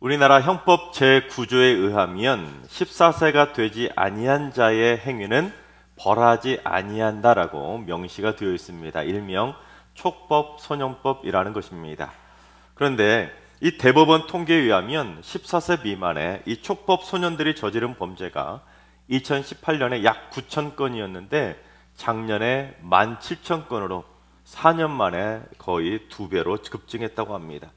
우리나라 형법 제9조에 의하면 14세가 되지 아니한 자의 행위는 벌하지 아니한다라고 명시가 되어 있습니다. 일명 촉법 소년법이라는 것입니다. 그런데 이 대법원 통계에 의하면 14세 미만의 이 촉법 소년들이 저지른 범죄가 2018년에 약 9,000건이었는데 작년에 17,000건으로 4년 만에 거의 2배로 급증했다고 합니다.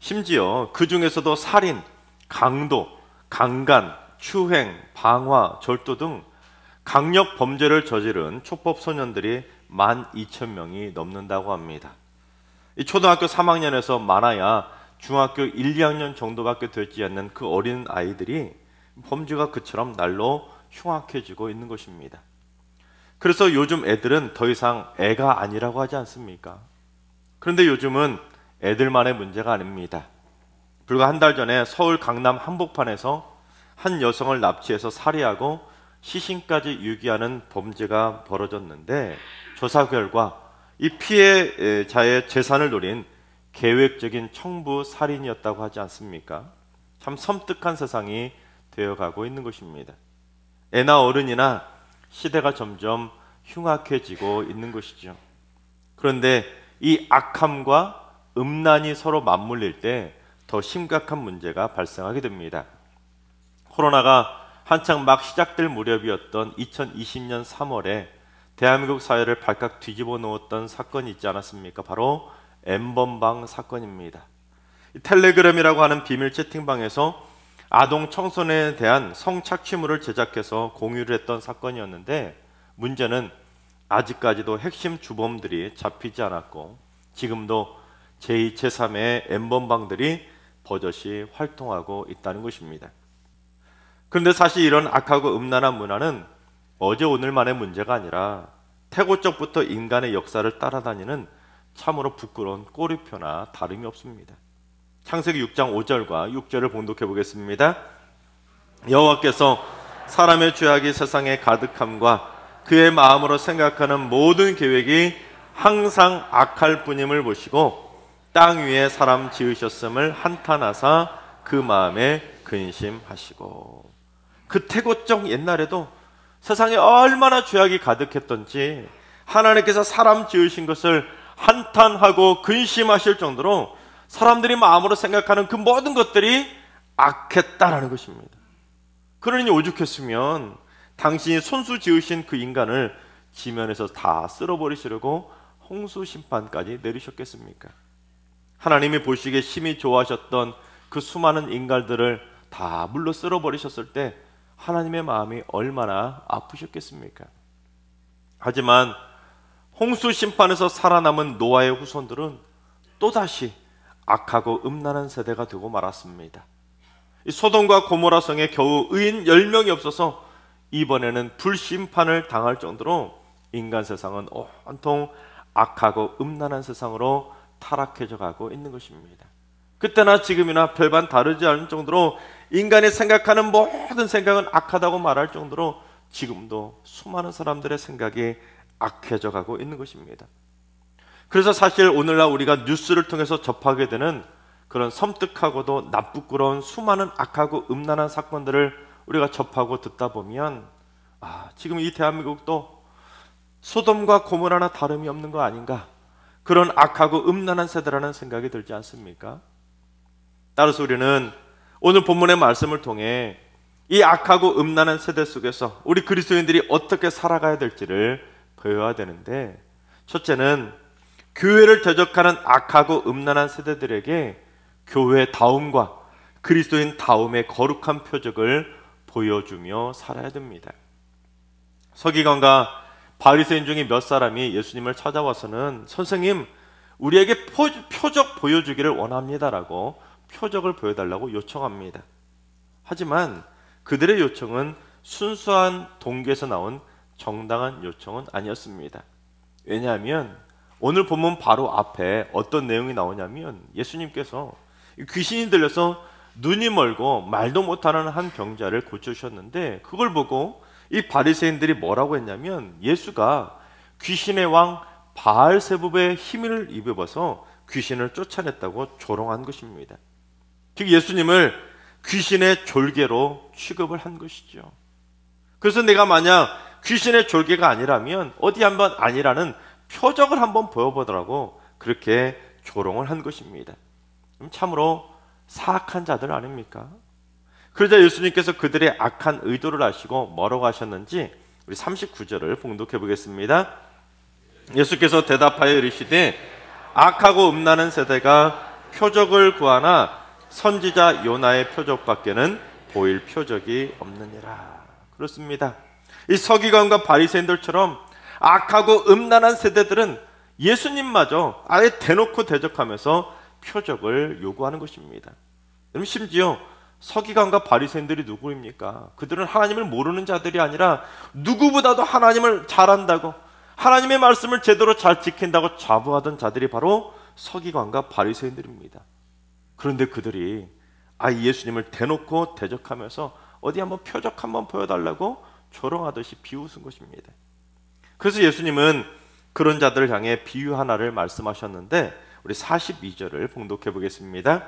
심지어 그 중에서도 살인, 강도, 강간, 추행, 방화, 절도 등 강력 범죄를 저지른 촉법 소년들이 12,000명이 넘는다고 합니다. 이 초등학교 3학년에서 많아야 중학교 1, 2학년 정도밖에 되지 않는 그 어린 아이들이 범죄가 그처럼 날로 흉악해지고 있는 것입니다. 그래서 요즘 애들은 더 이상 애가 아니라고 하지 않습니까? 그런데 요즘은 애들만의 문제가 아닙니다. 불과 한 달 전에 서울 강남 한복판에서 한 여성을 납치해서 살해하고 시신까지 유기하는 범죄가 벌어졌는데 조사 결과 이 피해자의 재산을 노린 계획적인 청부 살인이었다고 하지 않습니까? 참 섬뜩한 세상이 되어가고 있는 것입니다. 애나 어른이나 시대가 점점 흉악해지고 있는 것이죠. 그런데 이 악함과 음란이 서로 맞물릴 때 더 심각한 문제가 발생하게 됩니다. 코로나가 한창 막 시작될 무렵이었던 2020년 3월에 대한민국 사회를 발칵 뒤집어 놓았던 사건이 있지 않았습니까? 바로 N번방 사건입니다. 텔레그램이라고 하는 비밀 채팅방에서 아동 청소년에 대한 성착취물을 제작해서 공유를 했던 사건이었는데 문제는 아직까지도 핵심 주범들이 잡히지 않았고 지금도 제2, 제3의 N번방들이 버젓이 활동하고 있다는 것입니다. 그런데 사실 이런 악하고 음란한 문화는 어제 오늘만의 문제가 아니라 태고적부터 인간의 역사를 따라다니는 참으로 부끄러운 꼬리표나 다름이 없습니다. 창세기 6장 5절과 6절을 봉독해 보겠습니다. 여호와께서 사람의 죄악이 세상에 가득함과 그의 마음으로 생각하는 모든 계획이 항상 악할 뿐임을 보시고 땅 위에 사람 지으셨음을 한탄하사 그 마음에 근심하시고. 그 태고적 옛날에도 세상에 얼마나 죄악이 가득했던지 하나님께서 사람 지으신 것을 한탄하고 근심하실 정도로 사람들이 마음으로 생각하는 그 모든 것들이 악했다라는 것입니다. 그러니 오죽했으면 당신이 손수 지으신 그 인간을 지면에서 다 쓸어버리시려고 홍수 심판까지 내리셨겠습니까? 하나님이 보시기에 심히 좋아하셨던 그 수많은 인간들을 다 물로 쓸어버리셨을 때 하나님의 마음이 얼마나 아프셨겠습니까? 하지만 홍수 심판에서 살아남은 노아의 후손들은 또다시 악하고 음란한 세대가 되고 말았습니다. 이 소돔과 고모라 성에 겨우 의인 10명이 없어서 이번에는 불심판을 당할 정도로 인간 세상은 온통 악하고 음란한 세상으로 타락해져 가고 있는 것입니다. 그때나 지금이나 별반 다르지 않은 정도로 인간이 생각하는 모든 생각은 악하다고 말할 정도로 지금도 수많은 사람들의 생각이 악해져 가고 있는 것입니다. 그래서 사실 오늘날 우리가 뉴스를 통해서 접하게 되는 그런 섬뜩하고도 나쁘끄러운 수많은 악하고 음란한 사건들을 우리가 접하고 듣다 보면 지금 이 대한민국도 소돔과 고모라나 다름이 없는 거 아닌가, 그런 악하고 음란한 세대라는 생각이 들지 않습니까? 따라서 우리는 오늘 본문의 말씀을 통해 이 악하고 음란한 세대 속에서 우리 그리스도인들이 어떻게 살아가야 될지를 배워야 되는데, 첫째는 교회를 대적하는 악하고 음란한 세대들에게 교회다움과 그리스도인다움의 거룩한 표적을 보여주며 살아야 됩니다. 서기관과 바리새인 중에 몇 사람이 예수님을 찾아와서는 선생님, 우리에게 표적 보여주기를 원합니다라고 표적을 보여달라고 요청합니다. 하지만 그들의 요청은 순수한 동기에서 나온 정당한 요청은 아니었습니다. 왜냐하면 오늘 본문 바로 앞에 어떤 내용이 나오냐면 예수님께서 귀신이 들려서 눈이 멀고 말도 못하는 한 병자를 고쳐주셨는데 그걸 보고 이 바리새인들이 뭐라고 했냐면 예수가 귀신의 왕 바알세붑의 힘을 입어서 귀신을 쫓아냈다고 조롱한 것입니다. 즉 예수님을 귀신의 졸개로 취급을 한 것이죠. 그래서 내가 만약 귀신의 졸개가 아니라면 어디 한번 아니라는 표적을 한번 보여보더라고 그렇게 조롱을 한 것입니다. 참으로 사악한 자들 아닙니까? 그러자 예수님께서 그들의 악한 의도를 아시고 뭐라고 하셨는지 우리 39절을 봉독해 보겠습니다. 예수께서 대답하여 이르시되 악하고 음란한 세대가 표적을 구하나 선지자 요나의 표적밖에는 보일 표적이 없느니라. 그렇습니다. 이 서기관과 바리새인들처럼 악하고 음란한 세대들은 예수님마저 아예 대놓고 대적하면서 표적을 요구하는 것입니다. 여러분 심지어 서기관과 바리새인들이 누구입니까? 그들은 하나님을 모르는 자들이 아니라 누구보다도 하나님을 잘 안다고 하나님의 말씀을 제대로 잘 지킨다고 자부하던 자들이 바로 서기관과 바리새인들입니다. 그런데 그들이 아예 예수님을 대놓고 대적하면서 어디 한번 표적 한번 보여달라고 조롱하듯이 비웃은 것입니다. 그래서 예수님은 그런 자들을 향해 비유 하나를 말씀하셨는데 우리 42절을 봉독해 보겠습니다.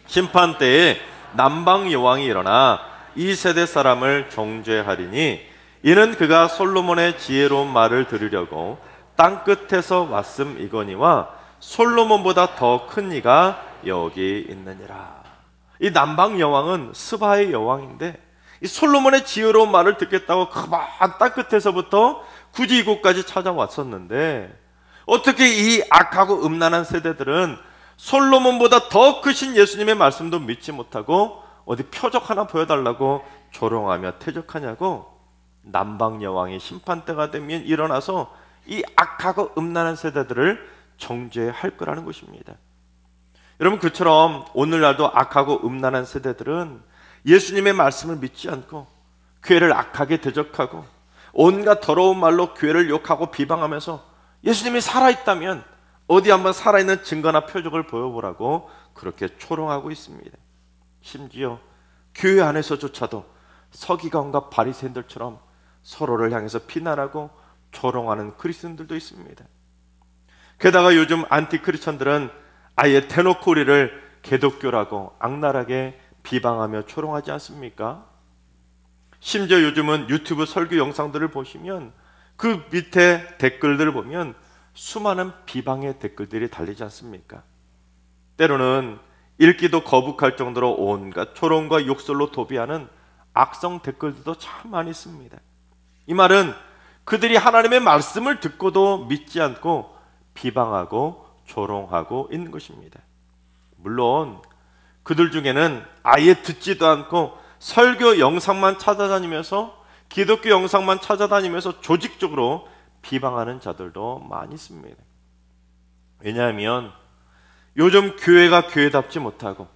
심판 때에 남방 여왕이 일어나 이 세대 사람을 정죄하리니 이는 그가 솔로몬의 지혜로운 말을 들으려고 땅 끝에서 왔음이거니와 솔로몬보다 더 큰 이가 여기 있느니라. 이 남방 여왕은 스바의 여왕인데 이 솔로몬의 지혜로운 말을 듣겠다고 그만 땅 끝에서부터 굳이 이곳까지 찾아왔었는데 어떻게 이 악하고 음란한 세대들은 솔로몬보다 더 크신 예수님의 말씀도 믿지 못하고 어디 표적 하나 보여달라고 조롱하며 퇴적하냐고. 남방 여왕이 심판 때가 되면 일어나서 이 악하고 음란한 세대들을 정죄할 거라는 것입니다. 여러분 그처럼 오늘날도 악하고 음란한 세대들은 예수님의 말씀을 믿지 않고 교회를 악하게 대적하고 온갖 더러운 말로 교회를 욕하고 비방하면서 예수님이 살아있다면 어디 한번 살아있는 증거나 표적을 보여보라고 그렇게 초롱하고 있습니다. 심지어 교회 안에서조차도 서기관과 바리새인들처럼 서로를 향해서 비난하고 조롱하는 그리스도인들도 있습니다. 게다가 요즘 안티크리스천들은 아예 대놓고 우리를 개독교라고 악랄하게 비방하며 조롱하지 않습니까? 심지어 요즘은 유튜브 설교 영상들을 보시면 그 밑에 댓글들을 보면 수많은 비방의 댓글들이 달리지 않습니까? 때로는 읽기도 거북할 정도로 온갖 조롱과 욕설로 도비하는 악성 댓글들도 참 많이 있습니다. 이 말은 그들이 하나님의 말씀을 듣고도 믿지 않고 비방하고 조롱하고 있는 것입니다. 물론 그들 중에는 아예 듣지도 않고 설교 영상만 찾아다니면서 기독교 영상만 찾아다니면서 조직적으로 비방하는 자들도 많이 있습니다. 왜냐하면 요즘 교회가 교회답지 못하고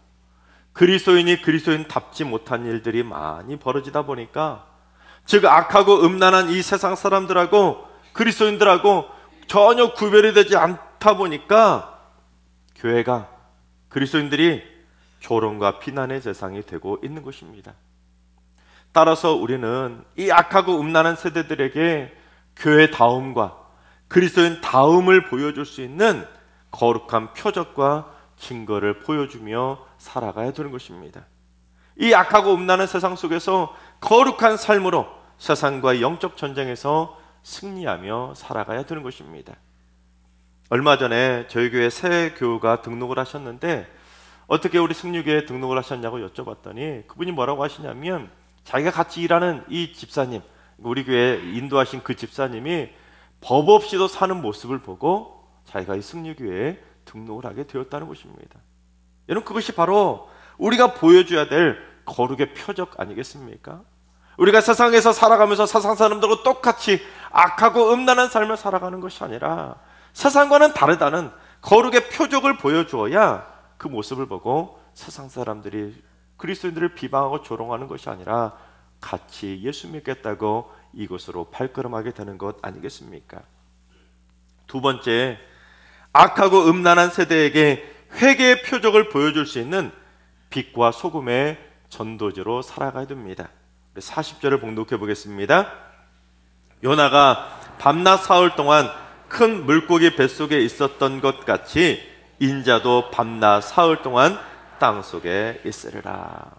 그리스도인이 그리스도인답지 못한 일들이 많이 벌어지다 보니까 즉 악하고 음란한 이 세상 사람들하고 그리스도인들하고 전혀 구별이 되지 않다 보니까 교회가 그리스도인들이 조롱과 비난의 대상이 되고 있는 것입니다. 따라서 우리는 이 악하고 음란한 세대들에게 교회다움과 그리스도인 다움을 보여줄 수 있는 거룩한 표적과 증거를 보여주며 살아가야 되는 것입니다. 이 악하고 음란한 세상 속에서 거룩한 삶으로 세상과의 영적 전쟁에서 승리하며 살아가야 되는 것입니다. 얼마 전에 저희 교회 새 교우가 등록을 하셨는데 어떻게 우리 승리교회에 등록을 하셨냐고 여쭤봤더니 그분이 뭐라고 하시냐면 자기가 같이 일하는 이 집사님, 우리 교회에 인도하신 그 집사님이 법 없이도 사는 모습을 보고 자기가 이 승리교회에 등록을 하게 되었다는 것입니다. 여러분 그것이 바로 우리가 보여줘야 될 거룩의 표적 아니겠습니까? 우리가 세상에서 살아가면서 세상 사람들과 똑같이 악하고 음란한 삶을 살아가는 것이 아니라 세상과는 다르다는 거룩의 표적을 보여주어야 그 모습을 보고 세상 사람들이 그리스도인들을 비방하고 조롱하는 것이 아니라 같이 예수 믿겠다고 이곳으로 발걸음하게 되는 것 아니겠습니까? 두 번째, 악하고 음란한 세대에게 회개의 표적을 보여줄 수 있는 빛과 소금의 전도지로 살아가야 됩니다. 40절을 봉독해 보겠습니다. 요나가 밤낮 사흘 동안 큰 물고기 뱃속에 있었던 것 같이 인자도 밤낮 사흘 동안 땅속에 있으리라.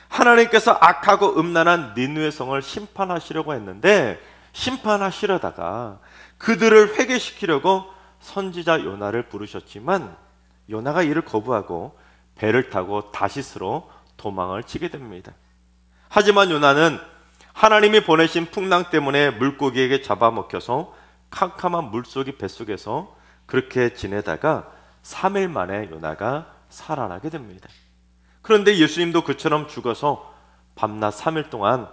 하나님께서 악하고 음란한 니느웨 성을 심판하시려고 했는데, 심판하시려다가 그들을 회개시키려고 선지자 요나를 부르셨지만 요나가 이를 거부하고 배를 타고 다시스로 도망을 치게 됩니다. 하지만 요나는 하나님이 보내신 풍랑 때문에 물고기에게 잡아먹혀서 캄캄한 물속의 뱃속에서 그렇게 지내다가 3일 만에 요나가 살아나게 됩니다. 그런데 예수님도 그처럼 죽어서 밤낮 3일 동안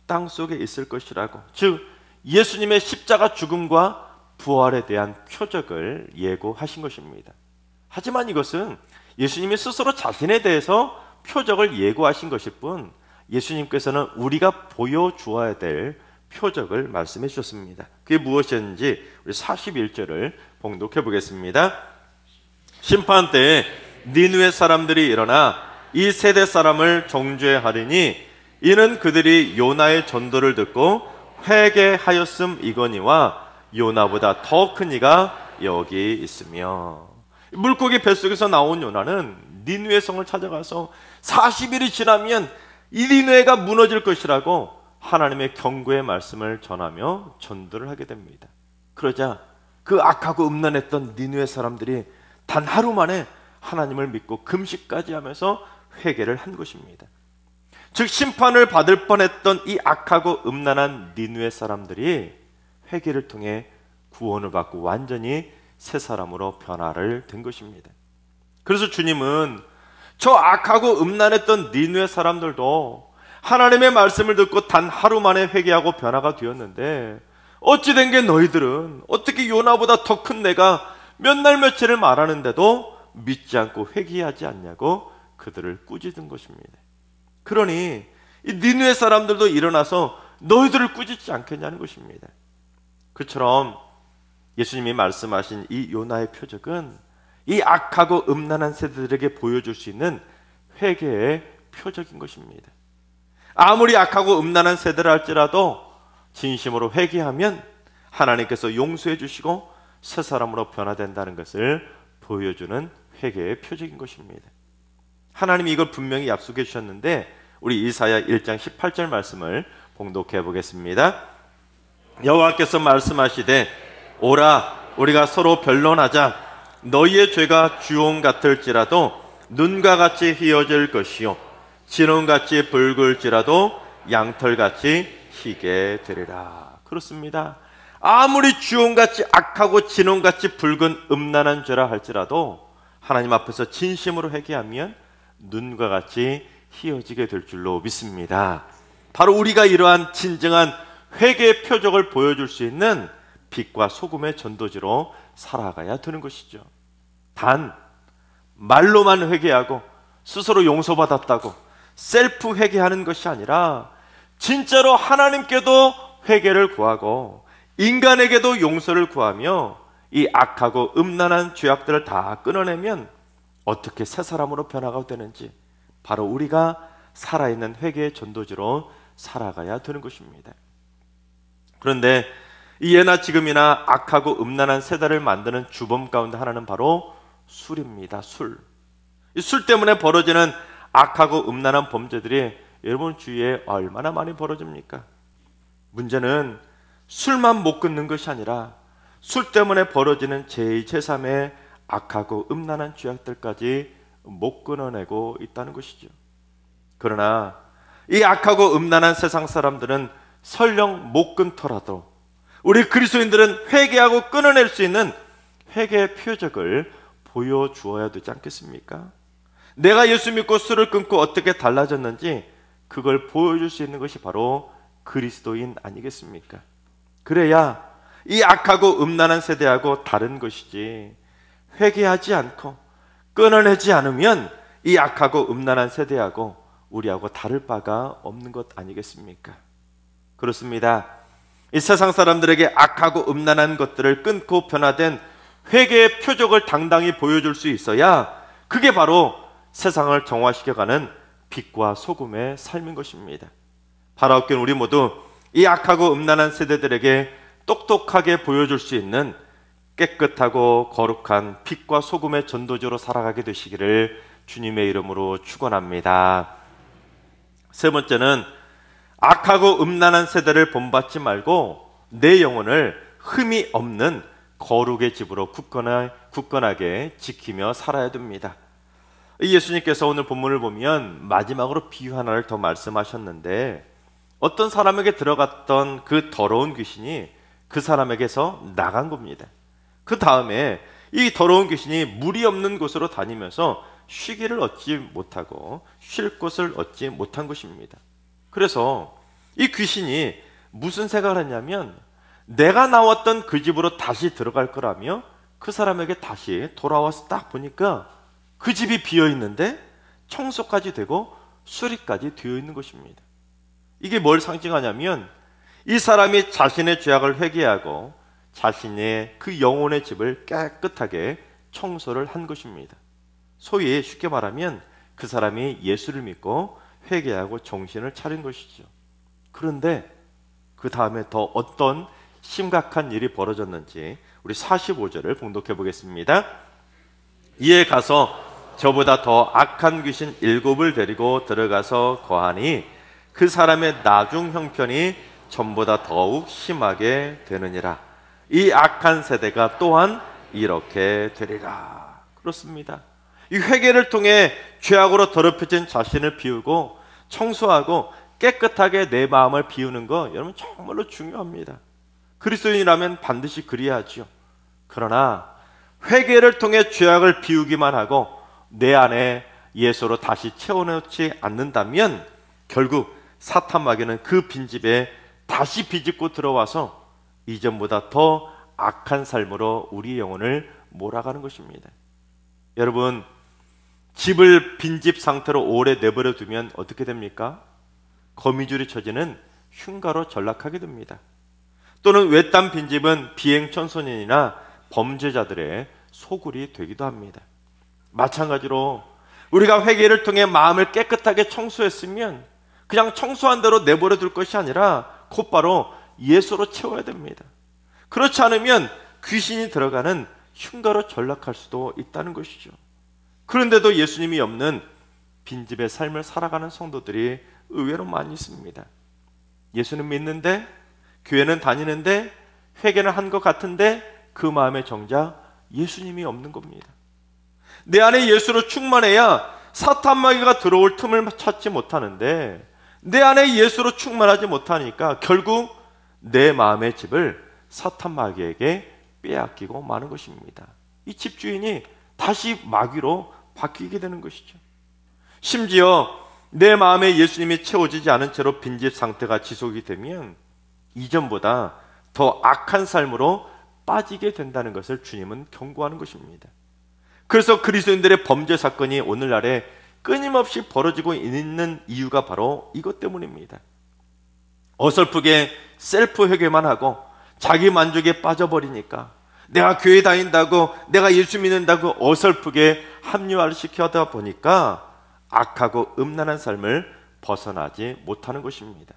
땅속에 있을 것이라고, 즉 예수님의 십자가 죽음과 부활에 대한 표적을 예고하신 것입니다. 하지만 이것은 예수님이 스스로 자신에 대해서 표적을 예고하신 것일 뿐, 예수님께서는 우리가 보여주어야 될 표적을 말씀해 주셨습니다. 그게 무엇이었는지 우리 41절을 봉독해 보겠습니다. 심판 때에 니느웨 사람들이 일어나 이 세대 사람을 정죄하리니 이는 그들이 요나의 전도를 듣고 회개하였음이거니와 요나보다 더 큰 이가 여기 있으며. 물고기 뱃속에서 나온 요나는 니느웨 성을 찾아가서 40일이 지나면 이 니느웨가 무너질 것이라고 하나님의 경고의 말씀을 전하며 전도를 하게 됩니다. 그러자 그 악하고 음란했던 니느웨 사람들이 단 하루 만에 하나님을 믿고 금식까지 하면서 회개를 한 것입니다. 즉 심판을 받을 뻔했던 이 악하고 음란한 니느웨 사람들이 회개를 통해 구원을 받고 완전히 새 사람으로 변화를 된 것입니다. 그래서 주님은 저 악하고 음란했던 니느웨 사람들도 하나님의 말씀을 듣고 단 하루 만에 회개하고 변화가 되었는데, 어찌 된 게 너희들은 어떻게 요나보다 더 큰 내가 몇 날 며칠을 말하는데도 믿지 않고 회개하지 않냐고 그들을 꾸짖은 것입니다. 그러니 이 니느웨 사람들도 일어나서 너희들을 꾸짖지 않겠냐는 것입니다. 그처럼 예수님이 말씀하신 이 요나의 표적은 이 악하고 음란한 세대들에게 보여줄 수 있는 회개의 표적인 것입니다. 아무리 악하고 음란한 세대라 할지라도 진심으로 회개하면 하나님께서 용서해 주시고 새 사람으로 변화된다는 것을 보여주는 회개의 표적인 것입니다. 하나님이 이걸 분명히 약속해 주셨는데, 우리 이사야 1장 18절 말씀을 봉독해 보겠습니다. 여호와께서 말씀하시되 오라 우리가 서로 변론하자. 너희의 죄가 주홍 같을지라도 눈과 같이 희어질 것이요 진홍같이 붉을지라도 양털같이 희게 되리라. 그렇습니다. 아무리 주홍같이 악하고 진홍같이 붉은 음란한 죄라 할지라도 하나님 앞에서 진심으로 회개하면 눈과 같이 희어지게 될 줄로 믿습니다. 바로 우리가 이러한 진정한 회개의 표적을 보여줄 수 있는 빛과 소금의 전도지로 살아가야 되는 것이죠. 단 말로만 회개하고 스스로 용서받았다고 셀프 회개하는 것이 아니라 진짜로 하나님께도 회개를 구하고 인간에게도 용서를 구하며 이 악하고 음란한 죄악들을 다 끊어내면 어떻게 새 사람으로 변화가 되는지, 바로 우리가 살아있는 회개의 전도지로 살아가야 되는 것입니다. 그런데 이 예나 지금이나 악하고 음란한 세대를 만드는 주범 가운데 하나는 바로 술입니다. 이 술 때문에 벌어지는 악하고 음란한 범죄들이 여러분 주위에 얼마나 많이 벌어집니까? 문제는 술만 못 끊는 것이 아니라 술 때문에 벌어지는 제2, 제3의 악하고 음란한 죄악들까지 못 끊어내고 있다는 것이죠. 그러나 이 악하고 음란한 세상 사람들은 설령 못 끊더라도 우리 그리스도인들은 회개하고 끊어낼 수 있는 회개의 표적을 보여주어야 되지 않겠습니까? 내가 예수 믿고 술을 끊고 어떻게 달라졌는지 그걸 보여줄 수 있는 것이 바로 그리스도인 아니겠습니까? 그래야 이 악하고 음란한 세대하고 다른 것이지, 회개하지 않고 끊어내지 않으면 이 악하고 음란한 세대하고 우리하고 다를 바가 없는 것 아니겠습니까? 그렇습니다. 이 세상 사람들에게 악하고 음란한 것들을 끊고 변화된 회개의 표적을 당당히 보여줄 수 있어야 그게 바로 세상을 정화시켜가는 빛과 소금의 삶인 것입니다. 바라옵긴 우리 모두 이 악하고 음란한 세대들에게 똑똑하게 보여줄 수 있는 깨끗하고 거룩한 빛과 소금의 전도지로 살아가게 되시기를 주님의 이름으로 축원합니다. 세 번째는 악하고 음란한 세대를 본받지 말고 내 영혼을 흠이 없는 거룩의 집으로 굳건하게 지키며 살아야 됩니다. 예수님께서 오늘 본문을 보면 마지막으로 비유 하나를 더 말씀하셨는데, 어떤 사람에게 들어갔던 그 더러운 귀신이 그 사람에게서 나간 겁니다. 그 다음에 이 더러운 귀신이 물이 없는 곳으로 다니면서 쉬기를 얻지 못하고 쉴 곳을 얻지 못한 것입니다. 그래서 이 귀신이 무슨 생각을 했냐면, 내가 나왔던 그 집으로 다시 들어갈 거라며 그 사람에게 다시 돌아와서 딱 보니까 그 집이 비어 있는데 청소까지 되고 수리까지 되어 있는 것입니다. 이게 뭘 상징하냐면, 이 사람이 자신의 죄악을 회개하고 자신의 그 영혼의 집을 깨끗하게 청소를 한 것입니다. 소위 쉽게 말하면 그 사람이 예수를 믿고 회개하고 정신을 차린 것이죠. 그런데 그 다음에 더 어떤 심각한 일이 벌어졌는지 우리 45절을 봉독해 보겠습니다. 이에 가서 저보다 더 악한 귀신 7을 데리고 들어가서 거하니 그 사람의 나중 형편이 전보다 더욱 심하게 되느니라. 이 악한 세대가 또한 이렇게 되리라. 그렇습니다. 이 회개를 통해 죄악으로 더럽혀진 자신을 비우고 청소하고 깨끗하게 내 마음을 비우는 거, 여러분 정말로 중요합니다. 그리스도인이라면 반드시 그리야죠. 그러나 회개를 통해 죄악을 비우기만 하고 내 안에 예수로 다시 채워넣지 않는다면 결국 사탄 마귀는 그 빈집에 다시 비집고 들어와서 이전보다 더 악한 삶으로 우리 영혼을 몰아가는 것입니다. 여러분, 집을 빈집 상태로 오래 내버려 두면 어떻게 됩니까? 거미줄이 쳐지는 흉가로 전락하게 됩니다. 또는 외딴 빈집은 비행청소년이나 범죄자들의 소굴이 되기도 합니다. 마찬가지로 우리가 회개를 통해 마음을 깨끗하게 청소했으면 그냥 청소한 대로 내버려 둘 것이 아니라 곧바로 예수로 채워야 됩니다. 그렇지 않으면 귀신이 들어가는 흉가로 전락할 수도 있다는 것이죠. 그런데도 예수님이 없는 빈집의 삶을 살아가는 성도들이 의외로 많이 있습니다. 예수는 믿는데, 교회는 다니는데, 회개는 한 것 같은데 그 마음에 정작 예수님이 없는 겁니다. 내 안에 예수로 충만해야 사탄 마귀가 들어올 틈을 찾지 못하는데, 내 안에 예수로 충만하지 못하니까 결국 내 마음의 집을 사탄 마귀에게 빼앗기고 마는 것입니다. 이 집주인이 다시 마귀로 바뀌게 되는 것이죠. 심지어 내 마음에 예수님이 채워지지 않은 채로 빈집 상태가 지속이 되면 이전보다 더 악한 삶으로 빠지게 된다는 것을 주님은 경고하는 것입니다. 그래서 그리스도인들의 범죄 사건이 오늘날에 끊임없이 벌어지고 있는 이유가 바로 이것 때문입니다. 어설프게 셀프 회개만 하고 자기 만족에 빠져버리니까, 내가 교회 다닌다고, 내가 예수 믿는다고 어설프게 합리화를 시켜다 보니까 악하고 음란한 삶을 벗어나지 못하는 것입니다.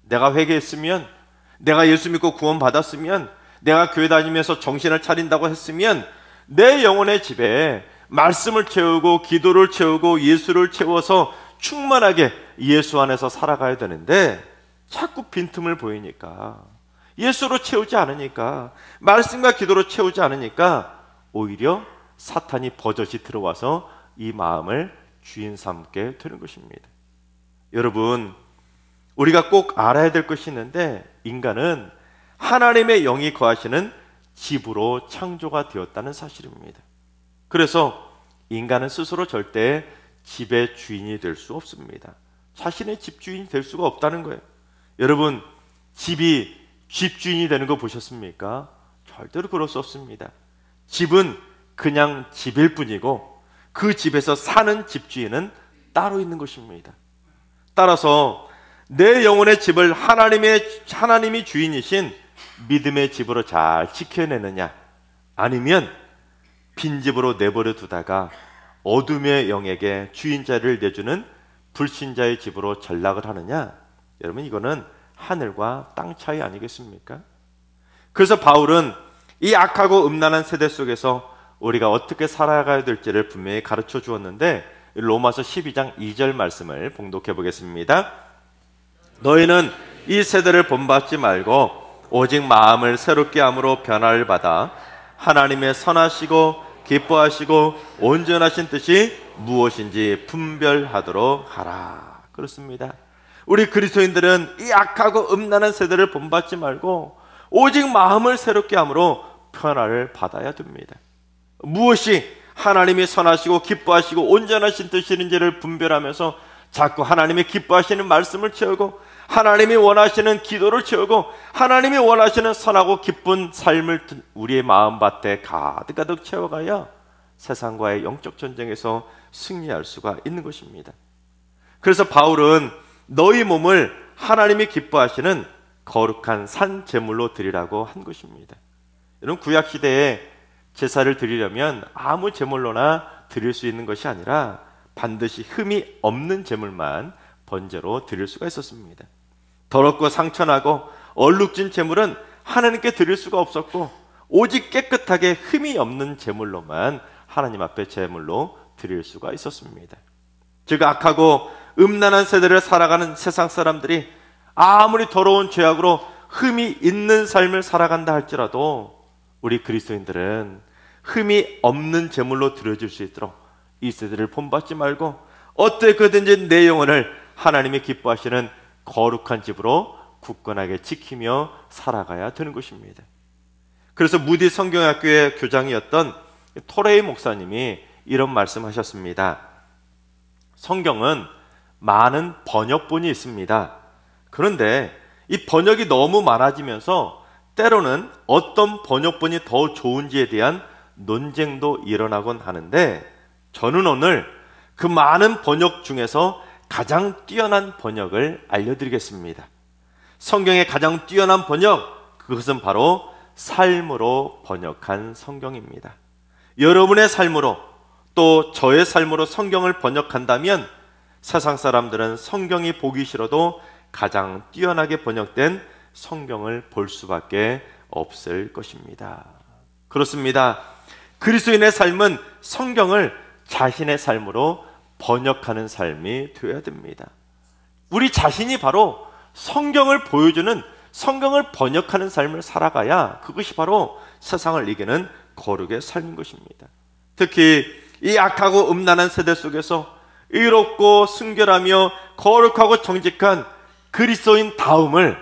내가 회개했으면, 내가 예수 믿고 구원받았으면, 내가 교회 다니면서 정신을 차린다고 했으면 내 영혼의 집에 말씀을 채우고 기도를 채우고 예수를 채워서 충만하게 예수 안에서 살아가야 되는데, 자꾸 빈틈을 보이니까, 예수로 채우지 않으니까, 말씀과 기도로 채우지 않으니까 오히려 사탄이 버젓이 들어와서 이 마음을 주인 삼게 되는 것입니다. 여러분, 우리가 꼭 알아야 될 것이 있는데, 인간은 하나님의 영이 거하시는 집으로 창조가 되었다는 사실입니다. 그래서 인간은 스스로 절대 집의 주인이 될 수 없습니다. 자신의 집주인이 될 수가 없다는 거예요. 여러분, 집이 집주인이 되는 거 보셨습니까? 절대로 그럴 수 없습니다. 집은 그냥 집일 뿐이고 그 집에서 사는 집주인은 따로 있는 것입니다. 따라서 내 영혼의 집을 하나님이 주인이신 믿음의 집으로 잘 지켜내느냐, 아니면 빈집으로 내버려 두다가 어둠의 영에게 주인자를 내주는 불신자의 집으로 전락을 하느냐, 여러분 이거는 하늘과 땅 차이 아니겠습니까? 그래서 바울은 이 악하고 음란한 세대 속에서 우리가 어떻게 살아가야 될지를 분명히 가르쳐 주었는데, 로마서 12장 2절 말씀을 봉독해 보겠습니다. 너희는 이 세대를 본받지 말고 오직 마음을 새롭게 함으로 변화를 받아 하나님의 선하시고 기뻐하시고 온전하신 뜻이 무엇인지 분별하도록 하라. 그렇습니다. 우리 그리스도인들은 이 악하고 음란한 세대를 본받지 말고 오직 마음을 새롭게 함으로 변화를 받아야 됩니다. 무엇이 하나님이 선하시고 기뻐하시고 온전하신 뜻인지를 분별하면서 자꾸 하나님이 기뻐하시는 말씀을 채우고 하나님이 원하시는 기도를 채우고 하나님이 원하시는 선하고 기쁜 삶을 우리의 마음밭에 가득가득 채워가야 세상과의 영적 전쟁에서 승리할 수가 있는 것입니다. 그래서 바울은 너희 몸을 하나님이 기뻐하시는 거룩한 산 제물로 드리라고 한 것입니다. 여러분, 구약시대에 제사를 드리려면 아무 제물로나 드릴 수 있는 것이 아니라 반드시 흠이 없는 제물만 번제로 드릴 수가 있었습니다. 더럽고 상처나고 얼룩진 제물은 하나님께 드릴 수가 없었고 오직 깨끗하게 흠이 없는 제물로만 하나님 앞에 제물로 드릴 수가 있었습니다. 즉 악하고 음란한 세대를 살아가는 세상 사람들이 아무리 더러운 죄악으로 흠이 있는 삶을 살아간다 할지라도 우리 그리스도인들은 흠이 없는 제물로 드려질 수 있도록 이 세대를 본받지 말고 어떻게든지 내 영혼을 하나님이 기뻐하시는 거룩한 집으로 굳건하게 지키며 살아가야 되는 것입니다. 그래서 무디 성경학교의 교장이었던 토레이 목사님이 이런 말씀하셨습니다. 성경은 많은 번역본이 있습니다. 그런데 이 번역이 너무 많아지면서 때로는 어떤 번역본이 더 좋은지에 대한 논쟁도 일어나곤 하는데 저는 오늘 그 많은 번역 중에서 가장 뛰어난 번역을 알려드리겠습니다. 성경의 가장 뛰어난 번역, 그것은 바로 삶으로 번역한 성경입니다. 여러분의 삶으로 또 저의 삶으로 성경을 번역한다면 세상 사람들은 성경이 보기 싫어도 가장 뛰어나게 번역된 성경을 볼 수밖에 없을 것입니다. 그렇습니다. 그리스도인의 삶은 성경을 자신의 삶으로 번역하는 삶이 되어야 됩니다. 우리 자신이 바로 성경을 보여주는, 성경을 번역하는 삶을 살아가야 그것이 바로 세상을 이기는 거룩의 삶인 것입니다. 특히 이 악하고 음란한 세대 속에서 의롭고 순결하며 거룩하고 정직한 그리스도인 다움을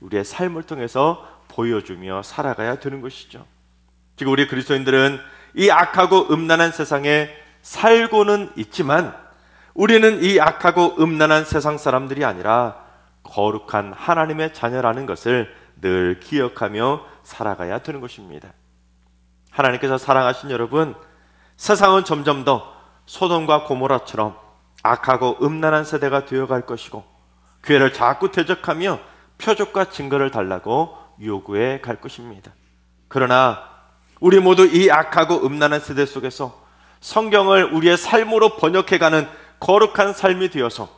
우리의 삶을 통해서 보여주며 살아가야 되는 것이죠. 지금 우리 그리스도인들은 이 악하고 음란한 세상에 살고는 있지만 우리는 이 악하고 음란한 세상 사람들이 아니라 거룩한 하나님의 자녀라는 것을 늘 기억하며 살아가야 되는 것입니다. 하나님께서 사랑하신 여러분, 세상은 점점 더 소돔과 고모라처럼 악하고 음란한 세대가 되어갈 것이고 교회를 자꾸 대적하며 표적과 증거를 달라고 요구해 갈 것입니다. 그러나 우리 모두 이 악하고 음란한 세대 속에서 성경을 우리의 삶으로 번역해가는 거룩한 삶이 되어서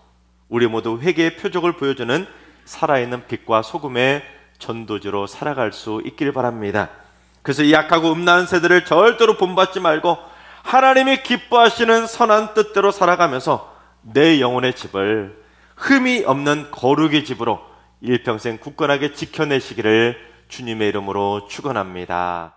우리 모두 회개의 표적을 보여주는 살아있는 빛과 소금의 전도지로 살아갈 수 있길 바랍니다. 그래서 이 악하고 음란한 세대를 절대로 본받지 말고 하나님이 기뻐하시는 선한 뜻대로 살아가면서 내 영혼의 집을 흠이 없는 거룩의 집으로 일평생 굳건하게 지켜내시기를 주님의 이름으로 축원합니다.